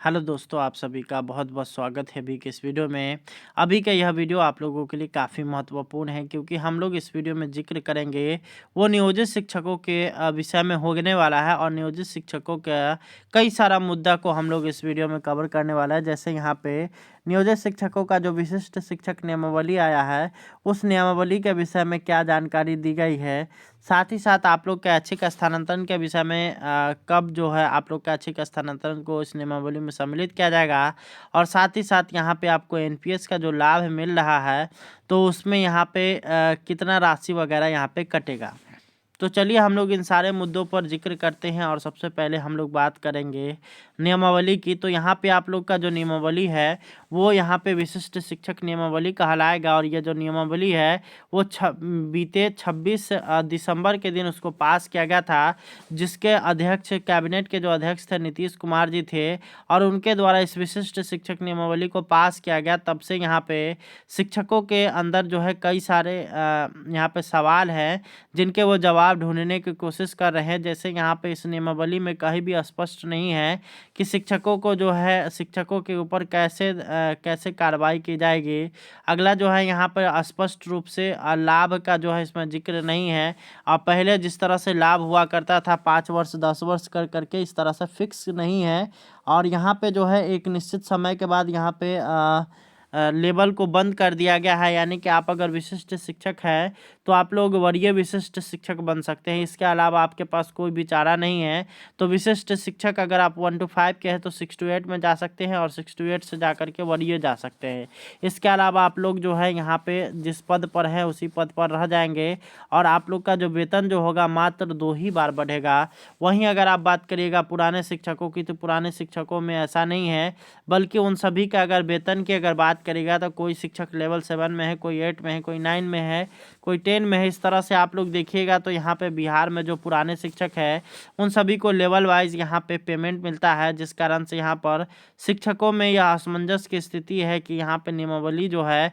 Hello दोस्तों, आप सभी का बहुत बहुत स्वागत है अभी के इस वीडियो में। अभी का यह वीडियो आप लोगों के लिए काफ़ी महत्वपूर्ण है क्योंकि हम लोग इस वीडियो में जिक्र करेंगे वो नियोजित शिक्षकों के विषय में होने वाला है। और नियोजित शिक्षकों का कई सारा मुद्दा को हम लोग इस वीडियो में कवर करने वाला है। जैसे यहाँ पे नियोजित शिक्षकों का जो विशिष्ट शिक्षक नियमावली आया है, उस नियमावली के विषय में क्या जानकारी दी गई है। साथ ही साथ आप लोग के ऐच्छिक स्थानांतरण के विषय में कब जो है आप लोग के ऐच्छिक स्थानांतरण को इस नियमावली में सम्मिलित किया जाएगा। और साथ ही साथ यहाँ पे आपको एनपीएस का जो लाभ मिल रहा है, तो उसमें यहाँ पे कितना राशि वगैरह यहाँ पे कटेगा। तो चलिए हम लोग इन सारे मुद्दों पर जिक्र करते हैं। और सबसे पहले हम लोग बात करेंगे नियमावली की। तो यहाँ पे आप लोग का जो नियमावली है वो यहाँ पे विशिष्ट शिक्षक नियमावली कहलाएगा। और ये जो नियमावली है वो बीते 26 दिसंबर के दिन उसको पास किया गया था, जिसके अध्यक्ष कैबिनेट के जो अध्यक्ष थे नीतीश कुमार जी थे, और उनके द्वारा इस विशिष्ट शिक्षक नियमावली को पास किया गया। तब से यहाँ पे शिक्षकों के अंदर जो है कई सारे यहाँ पे सवाल हैं जिनके वो जवाब ढूंढने की कोशिश कर रहे हैं। जैसे यहाँ पे इस नियमावली में कहीं भी स्पष्ट नहीं है कि शिक्षकों को जो है शिक्षकों के ऊपर कैसे कार्रवाई की जाएगी। अगला जो है यहाँ पर स्पष्ट रूप से लाभ का जो है इसमें जिक्र नहीं है। और पहले जिस तरह से लाभ हुआ करता था 5 वर्ष 10 वर्ष कर करके, इस तरह से फिक्स नहीं है। और यहाँ पे जो है एक निश्चित समय के बाद यहाँ पे लेवल को बंद कर दिया गया है। यानी कि आप अगर विशिष्ट शिक्षक हैं तो आप लोग वरीय विशिष्ट शिक्षक बन सकते हैं। इसके अलावा आपके पास कोई भी चारा नहीं है। तो विशिष्ट शिक्षक अगर आप 1 to 5 के हैं तो 6 to 8 में जा सकते हैं, और 6 to 8 से जा करके वरीय जा सकते हैं। इसके अलावा आप लोग जो है यहाँ पे जिस पद पर है उसी पद पर रह जाएंगे, और आप लोग का जो वेतन जो होगा मात्र 2 ही बार बढ़ेगा। वहीं अगर आप बात करिएगा पुराने शिक्षकों की, तो पुराने शिक्षकों में ऐसा नहीं है, बल्कि उन सभी का अगर वेतन की अगर बात करेगा तो कोई शिक्षक लेवल 7 में है, कोई 8 में है, कोई 9 में है, कोई 10 में है। इस तरह से आप लोग देखिएगा तो यहाँ पे बिहार में जो पुराने शिक्षक है उन सभी को लेवल वाइज यहाँ पे पेमेंट मिलता है, जिस कारण से यहाँ पर शिक्षकों में यह असमंजस की स्थिति है कि यहाँ पे नियमावली जो है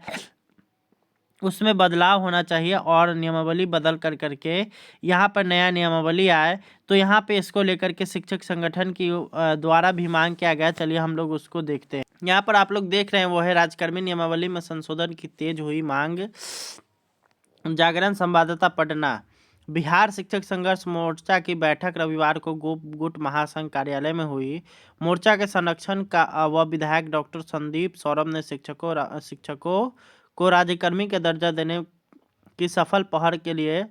उसमें बदलाव होना चाहिए, और नियमावली बदल कर करके यहाँ पर नया नियमावली आए। तो यहाँ पे इसको लेकर के शिक्षक संगठन की द्वारा भी मांग किया गया। चलिए हम लोग उसको देखते हैं। यहाँ पर आप लोग देख रहे हैं वो है राज्यकर्मी नियमावली में संशोधन की तेज हुई मांग। जागरण संवाददाता पटना। बिहार शिक्षक संघर्ष मोर्चा की बैठक रविवार को गुट महासंघ कार्यालय में हुई। मोर्चा के संरक्षण का व विधायक डॉक्टर संदीप सौरभ ने शिक्षकों को राज्यकर्मी का दर्जा देने की सफल पहल के लिए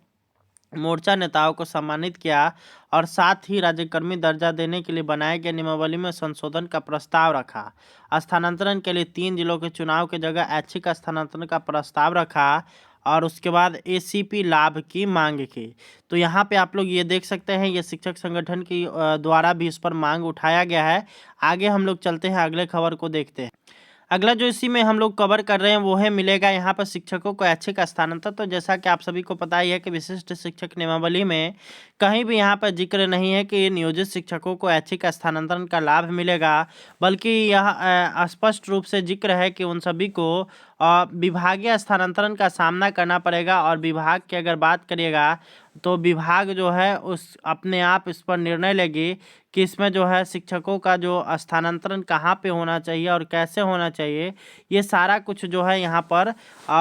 मोर्चा नेताओं को सम्मानित किया, और साथ ही राज्यकर्मी दर्जा देने के लिए बनाए गए नियमावली में संशोधन का प्रस्ताव रखा। स्थानांतरण के लिए 3 जिलों के चुनाव की जगह ऐच्छिक स्थानांतरण का प्रस्ताव रखा, और उसके बाद एसीपी लाभ की मांग की। तो यहाँ पे आप लोग ये देख सकते हैं, ये शिक्षक संगठन की द्वारा भी इस पर मांग उठाया गया है। आगे हम लोग चलते हैं, अगले खबर को देखते हैं। अगला जो इसी में हम लोग कवर कर रहे हैं वो है मिलेगा यहाँ पर शिक्षकों को ऐच्छिक स्थानांतरण। तो जैसा कि आप सभी को पता ही है कि विशिष्ट शिक्षक नियमावली में कहीं भी यहाँ पर जिक्र नहीं है कि नियोजित शिक्षकों को ऐच्छिक स्थानांतरण का लाभ मिलेगा, बल्कि यह स्पष्ट रूप से जिक्र है कि उन सभी को विभागीय स्थानांतरण का सामना करना पड़ेगा। और विभाग की अगर बात करिएगा तो विभाग जो है उस अपने आप इस पर निर्णय लेगी कि इसमें जो है शिक्षकों का जो स्थानांतरण कहाँ पे होना चाहिए और कैसे होना चाहिए। ये सारा कुछ जो है यहाँ पर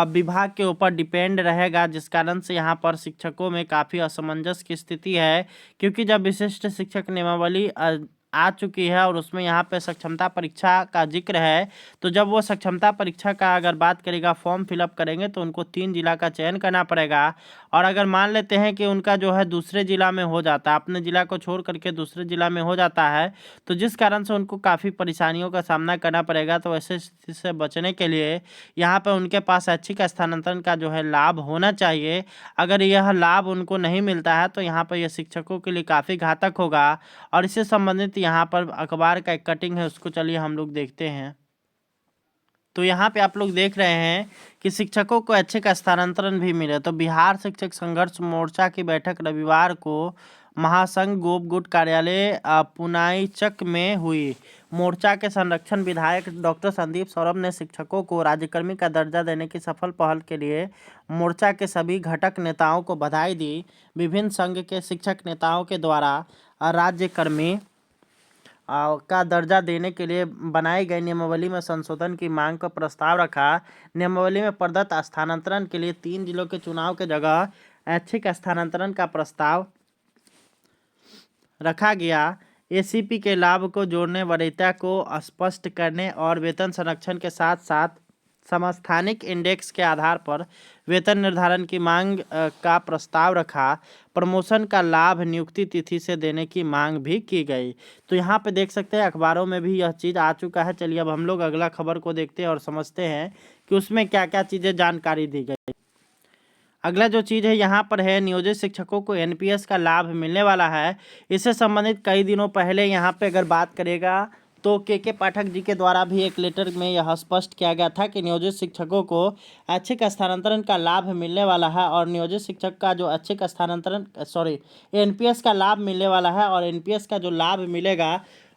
विभाग के ऊपर डिपेंड रहेगा, जिस कारण से यहाँ पर शिक्षकों में काफ़ी असमंजस की स्थिति है। क्योंकि जब विशिष्ट शिक्षक नियमावली आ चुकी है और उसमें यहाँ पे सक्षमता परीक्षा का जिक्र है, तो जब वो सक्षमता परीक्षा का अगर बात करेगा फॉर्म फिलअप करेंगे तो उनको 3 जिला का चयन करना पड़ेगा। और अगर मान लेते हैं कि उनका जो है दूसरे जिला में हो जाता है, अपने जिला को छोड़ करके दूसरे जिला में हो जाता है, तो जिस कारण से उनको काफ़ी परेशानियों का सामना करना पड़ेगा। तो ऐसे स्थिति से बचने के लिए यहाँ पर उनके पास ऐच्छिक स्थानांतरण का जो है लाभ होना चाहिए। अगर यह लाभ उनको नहीं मिलता है तो यहाँ पर यह शिक्षकों के लिए काफ़ी घातक होगा। और इससे संबंधित यहाँ पर अखबार का एक कटिंग है, उसको चलिए हम लोग देखते हैं। तो यहाँ पे आप लोग देख रहे हैं कि शिक्षकों को ऐच्छिक स्थानांतरण भी मिले। तो बिहार शिक्षक संघर्ष मोर्चा की बैठक रविवार को महासंघ गोपगुट कार्यालय पुनाईचक में हुई। मोर्चा के संरक्षण विधायक डॉक्टर संदीप सौरभ ने शिक्षकों को राज्यकर्मी का दर्जा देने की सफल पहल के लिए मोर्चा के सभी घटक नेताओं को बधाई दी। विभिन्न संघ के शिक्षक नेताओं के द्वारा राज्यकर्मी का दर्जा देने के लिए बनाई गई नियमावली में संशोधन की मांग पर प्रस्ताव रखा। नियमावली में प्रदत्त स्थानांतरण के लिए 3 जिलों के चुनाव के जगह ऐच्छिक स्थानांतरण का प्रस्ताव रखा गया। एसीपी के लाभ को जोड़ने, वरीयता को स्पष्ट करने और वेतन संरक्षण के साथ साथ समस्थानिक इंडेक्स के आधार पर वेतन निर्धारण की मांग का प्रस्ताव रखा। प्रमोशन का लाभ नियुक्ति तिथि से देने की मांग भी की गई। तो यहाँ पे देख सकते हैं अखबारों में भी यह चीज़ आ चुका है। चलिए अब हम लोग अगला खबर को देखते हैं और समझते हैं कि उसमें क्या क्या चीज़ें जानकारी दी गई। अगला जो चीज़ है यहाँ पर है, नियोजित शिक्षकों को एनपीएस का लाभ मिलने वाला है। इससे संबंधित कई दिनों पहले यहाँ पे अगर बात करेगा तो के पाठक जी के द्वारा भी एक लेटर में यह स्पष्ट किया गया था कि नियोजित शिक्षकों को ऐच्छिक स्थानांतरण का लाभ मिलने वाला है और नियोजित शिक्षक का जो ऐच्छिक स्थानांतरण एनपीएस का लाभ मिलने वाला है और एनपीएस का जो लाभ मिलेगा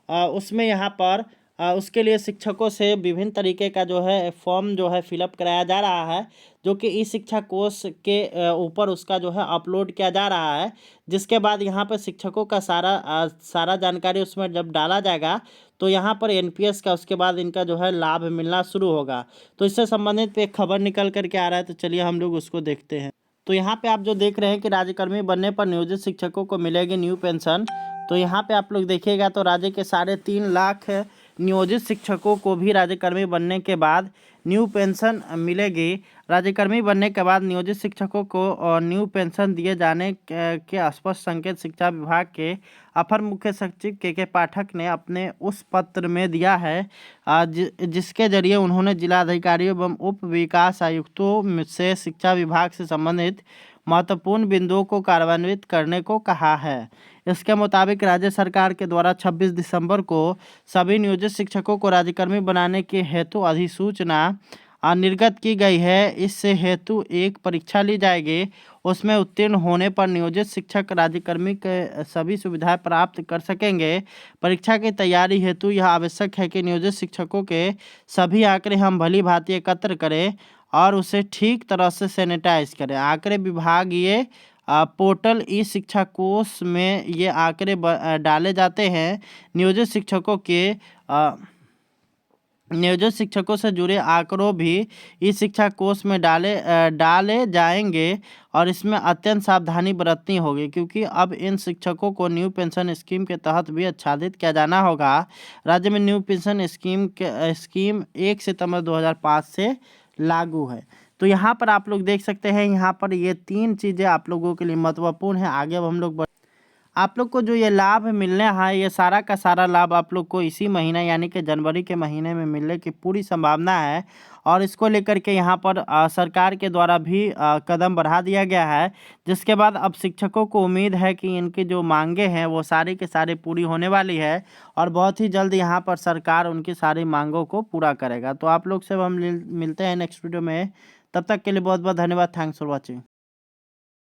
उसमें यहाँ पर उसके लिए शिक्षकों से विभिन्न तरीके का जो है फॉर्म जो है फिलअप कराया जा रहा है, जो कि ई शिक्षा कोष के ऊपर उसका जो है अपलोड किया जा रहा है। जिसके बाद यहाँ पर शिक्षकों का सारा जानकारी उसमें जब डाला जाएगा तो यहाँ पर एनपीएस का उसके बाद इनका जो है लाभ मिलना शुरू होगा। तो इससे संबंधित एक खबर निकल करके आ रहा है, तो चलिए हम लोग उसको देखते हैं। तो यहाँ पे आप जो देख रहे हैं कि राज्यकर्मी बनने पर नियोजित शिक्षकों को मिलेगी न्यू पेंशन। तो यहाँ पे आप लोग देखिएगा तो राज्य के 3.5 लाख नियोजित शिक्षकों को भी राज्यकर्मी बनने के बाद न्यू पेंशन मिलेगी। राज्यकर्मी बनने के बाद नियोजित शिक्षकों को न्यू पेंशन दिए जाने के स्पष्ट संकेत शिक्षा विभाग के अपर मुख्य सचिव के पाठक ने अपने उस पत्र में दिया है, जिसके जरिए उन्होंने जिलाधिकारियों एवं उप विकास आयुक्तों से शिक्षा विभाग से संबंधित महत्वपूर्ण बिंदुओं को कार्यान्वित करने को कहा है। इसके मुताबिक राज्य सरकार के द्वारा 26 दिसंबर को सभी नियोजित शिक्षकों को राज्यकर्मी बनाने के हेतु अधिसूचना निर्गत की गई है। इस हेतु एक परीक्षा ली जाएगी। उसमें उत्तीर्ण होने पर नियोजित शिक्षक राज्यकर्मी के सभी सुविधाएं प्राप्त कर सकेंगे। परीक्षा की तैयारी हेतु यह आवश्यक है कि नियोजित शिक्षकों के सभी आंकड़े हम भली भांति एकत्र करें और उसे ठीक तरह से सैनिटाइज करें। आंकड़े विभागीय पोर्टल ई शिक्षा कोष में ये आंकड़े डाले जाते हैं। नियोजित शिक्षकों से जुड़े आंकड़ों भी ई शिक्षा कोष में डाले जाएंगे और इसमें अत्यंत सावधानी बरतनी होगी, क्योंकि अब इन शिक्षकों को न्यू पेंशन स्कीम के तहत भी आच्छादित किया जाना होगा। राज्य में न्यू पेंशन स्कीम 1 सितंबर 2005 से लागू है। तो यहाँ पर आप लोग देख सकते हैं, यहाँ पर ये 3 चीज़ें आप लोगों के लिए महत्वपूर्ण है। आगे अब हम लोग आप लोग को जो ये लाभ मिलने हैं, ये सारा का सारा लाभ आप लोग को इसी महीना यानी कि जनवरी के महीने में मिलने की पूरी संभावना है। और इसको लेकर के यहाँ पर सरकार के द्वारा भी कदम बढ़ा दिया गया है, जिसके बाद अब शिक्षकों को उम्मीद है कि इनकी जो मांगे हैं वो सारी के सारी पूरी होने वाली है और बहुत ही जल्द यहाँ पर सरकार उनकी सारी मांगों को पूरा करेगा। तो आप लोग से हम मिलते हैं नेक्स्ट वीडियो में। तब तक के लिए बहुत बहुत धन्यवाद। Thanks for watching.